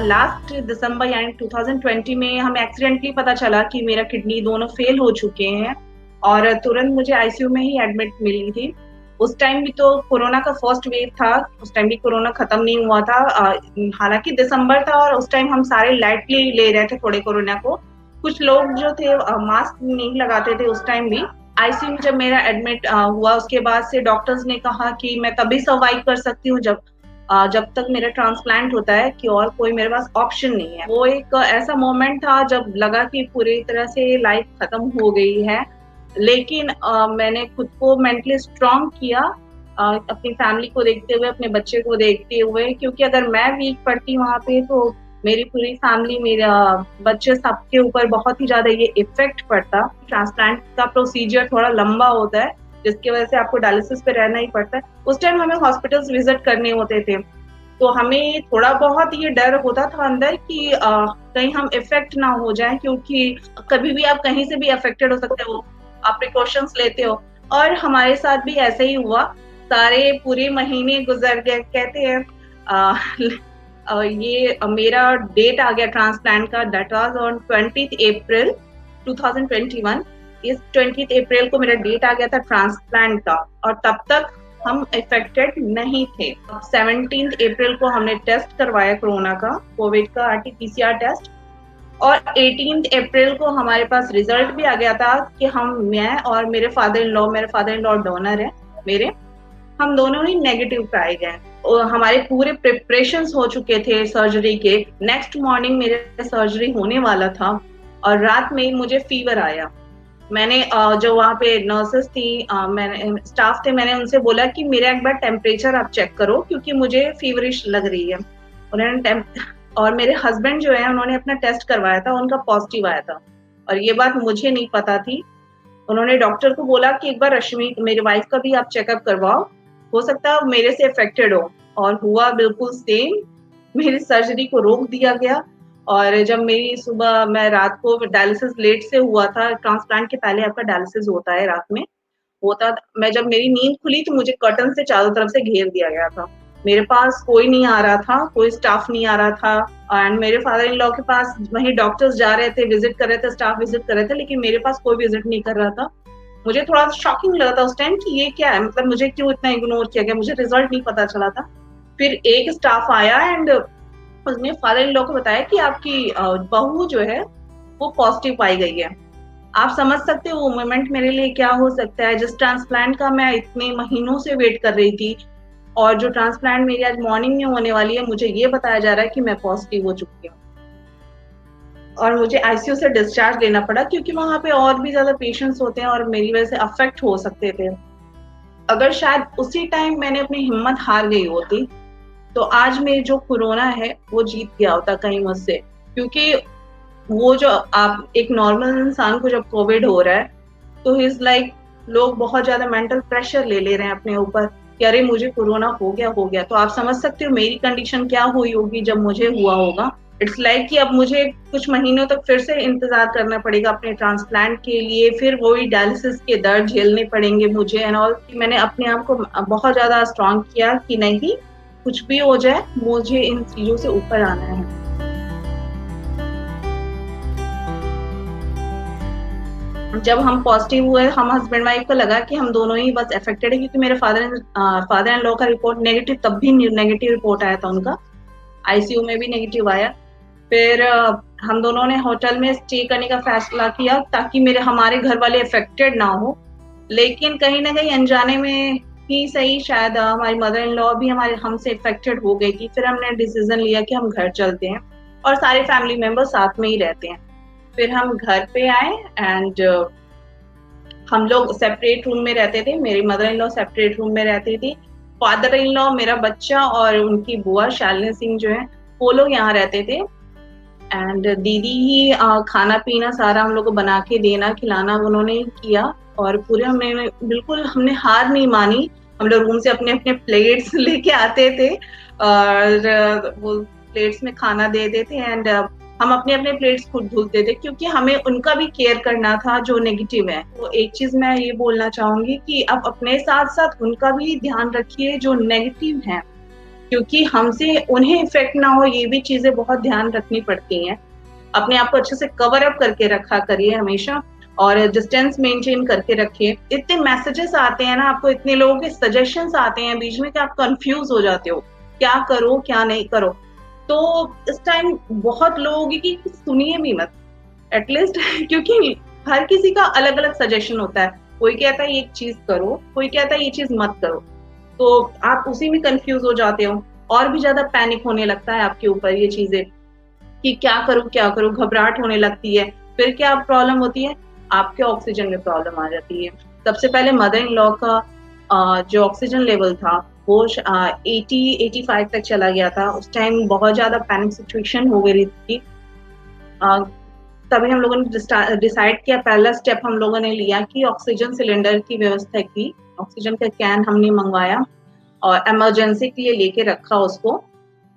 Last दिसंबर यानी 2020 में हमें एक्सीडेंटली पता चला कि मेरा किडनी दोनों फेल हो चुके हैं और तुरंत मुझे आईसीयू में ही एडमिट मिली थी। उस टाइम भी तो कोरोना का फर्स्ट वेव था, उस टाइम भी कोरोना खत्म नहीं हुआ था। हालांकि दिसंबर था और उस टाइम हम सारे लाइटली ले रहे थे थोड़े कोरोना को। कुछ लोग जो थे मास्क नहीं लगाते थे उस टाइम भी। आईसीयू में जब मेरा एडमिट हुआ उसके बाद से डॉक्टर्स ने कहा कि मैं तभी सर्वाइव कर सकती हूँ जब तक मेरा ट्रांसप्लांट होता है, कि और कोई मेरे पास ऑप्शन नहीं है। वो एक ऐसा मोमेंट था जब लगा कि पूरी तरह से लाइफ खत्म हो गई है। लेकिन मैंने खुद को मेंटली स्ट्रांग किया, अपनी फैमिली को देखते हुए, अपने बच्चे को देखते हुए, क्योंकि अगर मैं वीक पड़ती वहां पे तो मेरी पूरी फैमिली, मेरा बच्चे, सबके ऊपर बहुत ही ज्यादा ये इफेक्ट पड़ता। ट्रांसप्लांट का प्रोसीजर थोड़ा लंबा होता है जिसकी वजह से आपको डायलिसिस पे रहना ही पड़ता है। उस टाइम हमें हॉस्पिटल्स विजिट करने होते थे, तो हमें थोड़ा बहुत ये डर होता था अंदर कि कहीं हम इफेक्ट ना हो जाए, क्योंकि कभी भी आप कहीं से भी अफेक्टेड हो सकते हो, आप प्रिकॉशंस लेते हो। और हमारे साथ भी ऐसा ही हुआ। सारे पूरे महीने गुजर गए, कहते हैं ये मेरा डेट आ गया ट्रांसप्लांट का, दैट वाज ऑन 20 अप्रैल 2021। इस 20 अप्रैल को मेरा डेट आ गया था ट्रांसप्लांट का, और तब तक हम इफेक्टेड नहीं थे। 17 अप्रैल को हमने टेस्ट करवाया कोरोना का, कोविड का आरटीपीसीआर टेस्ट, और 18 अप्रैल को हमारे पास रिजल्ट भी आ गया था कि मैं और मेरे फादर इन लॉ डोनर है मेरे, हम दोनों ही नेगेटिव पाए गए। और हमारे पूरे प्रिपरेशंस हो चुके थे सर्जरी के। नेक्स्ट मॉर्निंग मेरे सर्जरी होने वाला था और रात में मुझे फीवर आया। मैंने जो वहाँ पे नर्सेस थी, मैंने स्टाफ थे, मैंने उनसे बोला कि मेरा एक बार टेम्परेचर आप चेक करो क्योंकि मुझे फीवरिश लग रही है। उन्होंने और मेरे हस्बैंड जो है उन्होंने अपना टेस्ट करवाया था, उनका पॉजिटिव आया था और ये बात मुझे नहीं पता थी। उन्होंने डॉक्टर को बोला कि एक बार रश्मि, मेरी वाइफ का भी आप चेकअप करवाओ, हो सकता है मेरे से अफेक्टेड हो। और हुआ बिल्कुल सेम, मेरी सर्जरी को रोक दिया गया। और जब मेरी सुबह, मैं रात को डायलिसिस लेट से हुआ था, ट्रांसप्लांट के पहले आपका डायलिसिस होता है रात में, होता, मैं जब मेरी नींद खुली तो मुझे कर्टन से चारों तरफ से घेर दिया गया था। मेरे पास कोई नहीं आ रहा था, कोई स्टाफ नहीं आ रहा था, एंड मेरे फादर इन लॉ के पास वही डॉक्टर्स जा रहे थे, विजिट कर रहे थे, स्टाफ विजिट कर रहे थे, लेकिन मेरे पास कोई विजिट नहीं कर रहा था। मुझे थोड़ा शॉकिंग लगा था उस टाइम कि ये क्या है, मतलब मुझे क्यों इतना इग्नोर किया गया, मुझे रिजल्ट नहीं पता चला था। फिर एक स्टाफ आया एंड उसने फादर इन लॉ को बताया कि आपकी बहू जो है वो पॉजिटिव पाई गई है। आप समझ सकते हो वो मोमेंट मेरे लिए क्या हो सकता है, जिस ट्रांसप्लांट का मैं इतने महीनों से वेट कर रही थी, और जो ट्रांसप्लांट मेरी आज मॉर्निंग में होने वाली है, मुझे ये बताया जा रहा है कि मैं पॉजिटिव हो चुकी हूँ। और मुझे आईसीयू से डिस्चार्ज लेना पड़ा क्योंकि वहां पे और भी ज्यादा पेशेंट्स होते हैं और मेरी वजह से अफेक्ट हो सकते थे। अगर शायद उसी टाइम मैंने अपनी हिम्मत हार गई होती तो आज में जो कोरोना है वो जीत गया होता कहीं मुझसे। क्योंकि वो जो, आप एक नॉर्मल इंसान को जब कोविड हो रहा है तो इज लाइक, लोग बहुत ज्यादा मेंटल प्रेशर ले रहे हैं अपने ऊपर कि अरे मुझे कोरोना हो गया। तो आप समझ सकते हो मेरी कंडीशन क्या हुई होगी जब मुझे हुआ होगा। इट्स लाइक कि अब मुझे कुछ महीनों तक फिर से इंतजार करना पड़ेगा अपने ट्रांसप्लांट के लिए, फिर वही डायलिसिस के दर्द झेलने पड़ेंगे मुझे एंड ऑल। मैंने अपने आप को बहुत ज्यादा स्ट्रांग किया कि नहीं, कुछ भी हो जाए मुझे इन चीजों से ऊपर आना है। जब हम पॉजिटिव हुए, हम हस्बैंड वाइफ को लगा कि हम दोनों ही बस अफेक्टेड है, क्योंकि मेरे फादर एंड लॉ का रिपोर्ट नेगेटिव, तब भी नेगेटिव रिपोर्ट आया था उनका, आईसीयू में भी नेगेटिव आया। फिर हम दोनों ने होटल में स्टे करने का फैसला किया ताकि हमारे घर वाले अफेक्टेड ना हो। लेकिन कहीं ना कहीं अनजाने में ही सही, शायद हमारी मदर इन लॉ भी हमसे अफेक्टेड हो गई थी। फिर हमने डिसीजन लिया कि हम घर चलते हैं और सारे फैमिली मेंबर साथ में ही रहते हैं। फिर हम घर पे आए एंड हम लोग सेपरेट रूम में रहते थे, मेरी mother in law separate room में रहती थी, फादर इन लॉ, मेरा बच्चा और उनकी बुआ शालिनी सिंह जो है, वो लोग यहाँ रहते थे। एंड दीदी ही खाना पीना सारा हम लोग को बना के देना खिलाना उन्होंने ही किया। और पूरे हमने हार नहीं मानी। हम लोग रूम से अपने अपने प्लेट्स लेके आते थे और वो प्लेट्स में खाना दे देते एंड हम अपने अपने प्लेट्स खुद धुलते थे, क्योंकि हमें उनका भी केयर करना था जो नेगेटिव है। तो एक चीज मैं ये बोलना चाहूंगी कि आप अपने साथ साथ उनका भी ध्यान रखिए जो नेगेटिव है। क्योंकि हमसे उन्हें इफेक्ट ना हो, ये भी चीजें बहुत ध्यान रखनी पड़ती हैं। अपने आप को अच्छे से कवर अप करके रखा करिए हमेशा, और डिस्टेंस मेंटेन करके रखिए। इतने मैसेजेस आते हैं ना आपको, इतने लोगों के सजेशंस आते हैं बीच में कि आप कंफ्यूज हो जाते हो, क्या करो क्या नहीं करो। तो इस टाइम बहुत लोगों की सुनिए भी मत, एटलीस्ट क्योंकि हर किसी का अलग अलग सजेशन होता है। कोई कहता है ये चीज करो, कोई कहता है ये चीज मत करो, तो आप उसी में कंफ्यूज हो जाते हो, और भी ज्यादा पैनिक होने लगता है आपके ऊपर ये चीजें कि क्या करूं, घबराहट होने लगती है। फिर क्या प्रॉब्लम होती है, आपके ऑक्सीजन में प्रॉब्लम आ जाती है। सबसे पहले मदर इन लॉ का जो ऑक्सीजन लेवल था वो 80-85 तक चला गया था। उस टाइम बहुत ज्यादा पैनिक सिचुएशन हो गई थी। तभी हम लोगों ने डिसाइड किया, पहला स्टेप हम लोगों ने लिया कि ऑक्सीजन सिलेंडर की व्यवस्था की, ऑक्सीजन का कैन हमने मंगवाया और इमरजेंसी के लिए लेके रखा उसको,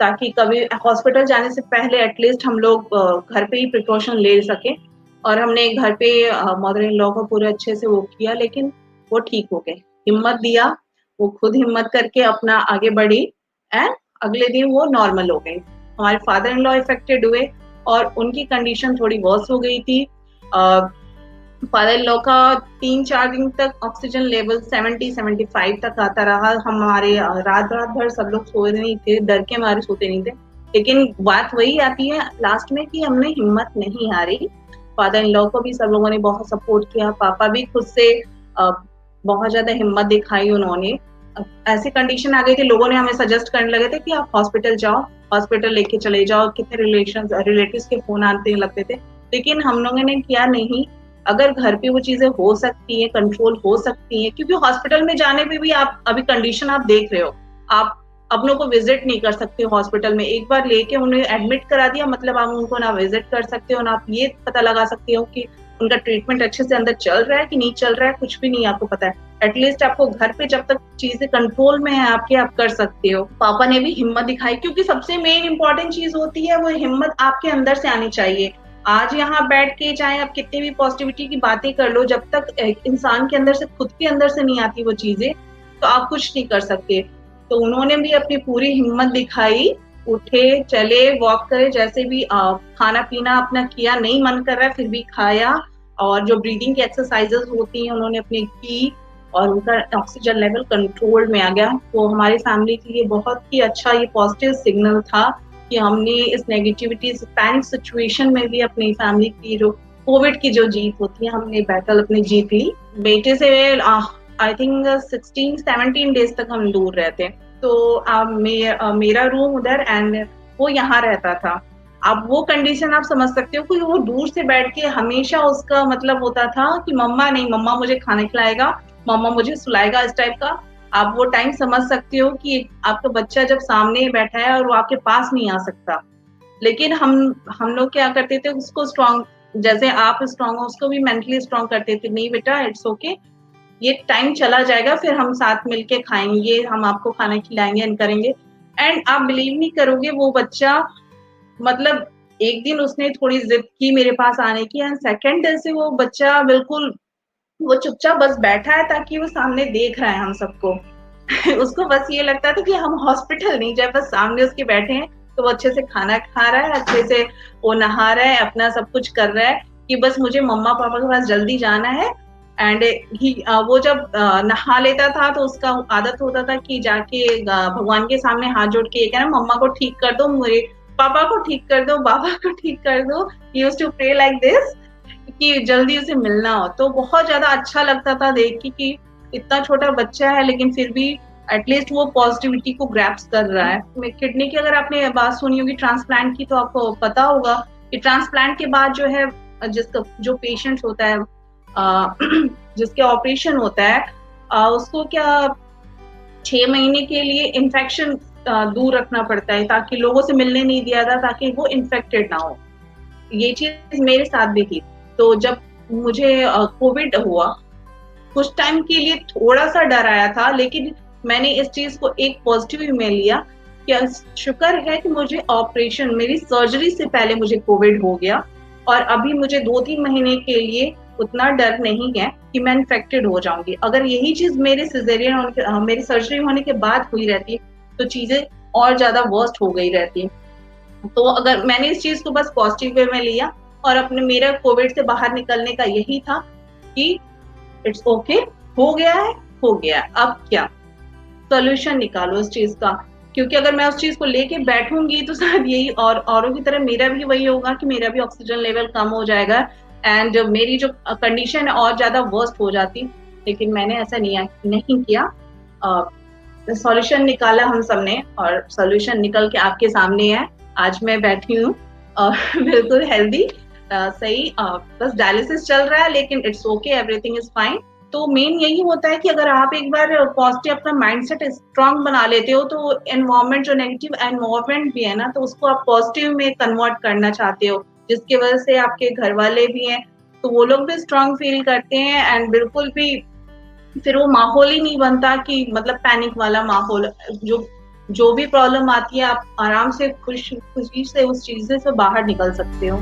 ताकि कभी हॉस्पिटल जाने से पहले एटलीस्ट हम लोग घर पे ही प्रिकॉशन ले सके। और हमने घर पे मदर इन लॉ को पूरे अच्छे से वो किया, लेकिन वो ठीक हो गए, हिम्मत दिया, वो खुद हिम्मत करके अपना आगे बढ़ी, एंड अगले दिन वो नॉर्मल हो गई। हमारे फादर इन लॉ इफेक्टेड हुए और उनकी कंडीशन थोड़ी वर्स हो गई थी। फादर इन लॉ का 3-4 दिन तक ऑक्सीजन लेवल 70-75 तक आता रहा। हमारे रात रात भर सब लोग सोए नहीं थे, डर के मारे सोते नहीं थे। लेकिन बात वही आती है लास्ट में कि हमने हिम्मत नहीं हारी। फादर इन लॉ को भी सब लोगों ने बहुत सपोर्ट किया, पापा भी खुद से बहुत ज्यादा हिम्मत दिखाई उन्होंने। ऐसी कंडीशन आ गई थी, लोगों ने हमें सजेस्ट करने लगे थे कि आप हॉस्पिटल जाओ, हॉस्पिटल लेके चले जाओ, कितने रिलेटिव्स के फोन आते लगते थे। लेकिन हम लोगों ने किया नहीं, अगर घर पे वो चीजें हो सकती है, कंट्रोल हो सकती है, क्योंकि हॉस्पिटल में जाने पे भी आप अभी कंडीशन आप देख रहे हो, आप अपनों को विजिट नहीं कर सकते हो हॉस्पिटल में। एक बार लेके उन्हें एडमिट करा दिया मतलब आप उनको ना विजिट कर सकते हो, ना आप ये पता लगा सकते हो कि उनका ट्रीटमेंट अच्छे से अंदर चल रहा है कि नहीं चल रहा है, कुछ भी नहीं आपको पता है। एटलीस्ट आपको घर पे जब तक चीजें कंट्रोल में है आपके, आप कर सकते हो। पापा ने भी हिम्मत दिखाई, क्योंकि सबसे मेन इंपॉर्टेंट चीज होती है वो हिम्मत आपके अंदर से आनी चाहिए। आज यहाँ बैठ के चाहे आप कितनी भी पॉजिटिविटी की बातें कर लो, जब तक इंसान के अंदर से, खुद के अंदर से नहीं आती वो चीजें, तो आप कुछ नहीं कर सकते। तो उन्होंने भी अपनी पूरी हिम्मत दिखाई, उठे चले, वॉक करे, जैसे भी खाना पीना अपना किया, नहीं मन कर रहा है फिर भी खाया, और जो ब्रीदिंग की एक्सरसाइजेस होती हैं उन्होंने अपनी की, और उनका ऑक्सीजन लेवल कंट्रोल में आ गया। तो हमारी फैमिली के लिए बहुत ही अच्छा ये पॉजिटिव सिग्नल था कि हमने इस नेगेटिविटी पैनिक सिचुएशन में भी अपनी फैमिली की जो कोविड की जो जीत होती है, हमने बैटल अपनी जीत ली। बेटे से आई थिंक 16-17 डेज तक हम दूर रहते, तो मेरा रूम उधर एंड वो यहाँ रहता था। अब वो कंडीशन आप समझ सकते हो कि वो दूर से बैठ के हमेशा उसका मतलब होता था कि मम्मा नहीं, मम्मा मुझे खाना खिलाएगा, मम्मा मुझे सुलाएगा, इस टाइप का। आप वो टाइम समझ सकते हो कि आपका बच्चा जब सामने बैठा है और वो आपके पास नहीं आ सकता। लेकिन हम लोग क्या करते थे, उसको स्ट्रॉन्ग, जैसे आप स्ट्रॉन्ग हो उसको भी मेंटली स्ट्रॉन्ग करते थे, नहीं बेटा इट्स ओके, ये टाइम चला जाएगा, फिर हम साथ मिलके खाएंगे, हम आपको खाना खिलाएंगे एंड करेंगे। एंड आप बिलीव नहीं करोगे, वो बच्चा मतलब एक दिन उसने थोड़ी जिद की मेरे पास आने की, एंड सेकेंड डे से वो बच्चा बिल्कुल वो चुपचाप बस बैठा है, ताकि वो सामने देख रहा है हम सबको। उसको बस ये लगता था कि हम हॉस्पिटल नहीं जाए, बस सामने उसके बैठे हैं, तो वो अच्छे से खाना खा रहा है, अच्छे से वो नहा रहा है, अपना सब कुछ कर रहा है, कि बस मुझे मम्मा पापा के पास जल्दी जाना है। एंड वो जब नहा लेता था तो उसका आदत होता था कि जाके भगवान के सामने हाथ जोड़ के ये कहना, मम्मा को ठीक कर दो, मेरे पापा को ठीक कर दो, बाबा को ठीक कर दो। He used to pray like this कि जल्दी उसे मिलना हो। तो बहुत ज्यादा अच्छा लगता था देख के कि इतना छोटा बच्चा है लेकिन फिर भी एटलीस्ट वो पॉजिटिविटी को ग्रैप्स कर रहा है। किडनी की अगर आपने बात सुनी होगी ट्रांसप्लांट की, तो आपको पता होगा कि ट्रांसप्लांट के बाद जो है, जिसका जो पेशेंट होता है, जिसके ऑपरेशन होता है, उसको क्या 6 महीने के लिए इन्फेक्शन दूर रखना पड़ता है, ताकि लोगों से मिलने नहीं दिया था, ताकि वो इन्फेक्टेड ना हो। ये चीज मेरे साथ भी थी। तो जब मुझे कोविड हुआ, कुछ टाइम के लिए थोड़ा सा डर आया था, लेकिन मैंने इस चीज को एक पॉजिटिव में लिया कि शुक्र है कि मुझे ऑपरेशन, मेरी सर्जरी से पहले मुझे कोविड हो गया, और अभी मुझे 2-3 महीने के लिए उतना डर नहीं है कि मैं इन्फेक्टेड हो जाऊंगी। अगर यही चीज मेरे सिजेरियन मेरी सर्जरी होने के बाद हुई रहती तो चीजें और ज्यादा वर्स्ट हो गई रहती। तो अगर मैंने इस चीज को बस पॉजिटिव वे में लिया और अपने मेरा कोविड से बाहर निकलने का यही था कि इट्स ओके, हो गया है, हो गया, अब क्या, सोल्यूशन निकालो इस चीज का। क्योंकि अगर मैं उस चीज को लेके बैठूंगी तो शायद यही और औरों की तरह मेरा भी वही होगा कि मेरा भी ऑक्सीजन लेवल कम हो जाएगा एंड मेरी जो कंडीशन है और ज्यादा वर्स्ट हो जाती। लेकिन मैंने ऐसा नहीं किया। सॉल्यूशन निकाला हम सबने और सॉल्यूशन निकल के आपके सामने है। आज मैं बैठी हूँ और बिल्कुल हेल्दी, सही, बस डायलिसिस चल रहा है लेकिन it's okay, everything is fine. तो मेन यही होता है कि अगर आप एक बार पॉजिटिव अपना माइंडसेट स्ट्रांग बना लेते हो तो एनवायरमेंट, जो नेगेटिव एनवायरमेंट भी है ना, तो उसको आप पॉजिटिव में कन्वर्ट करना चाहते हो, जिसकी वजह से आपके घर वाले भी हैं तो वो लोग भी स्ट्रांग फील करते हैं एंड बिल्कुल भी फिर वो माहौल ही नहीं बनता कि मतलब पैनिक वाला माहौल। जो जो भी प्रॉब्लम आती है आप आराम से खुशी से उस चीज से बाहर निकल सकते हो।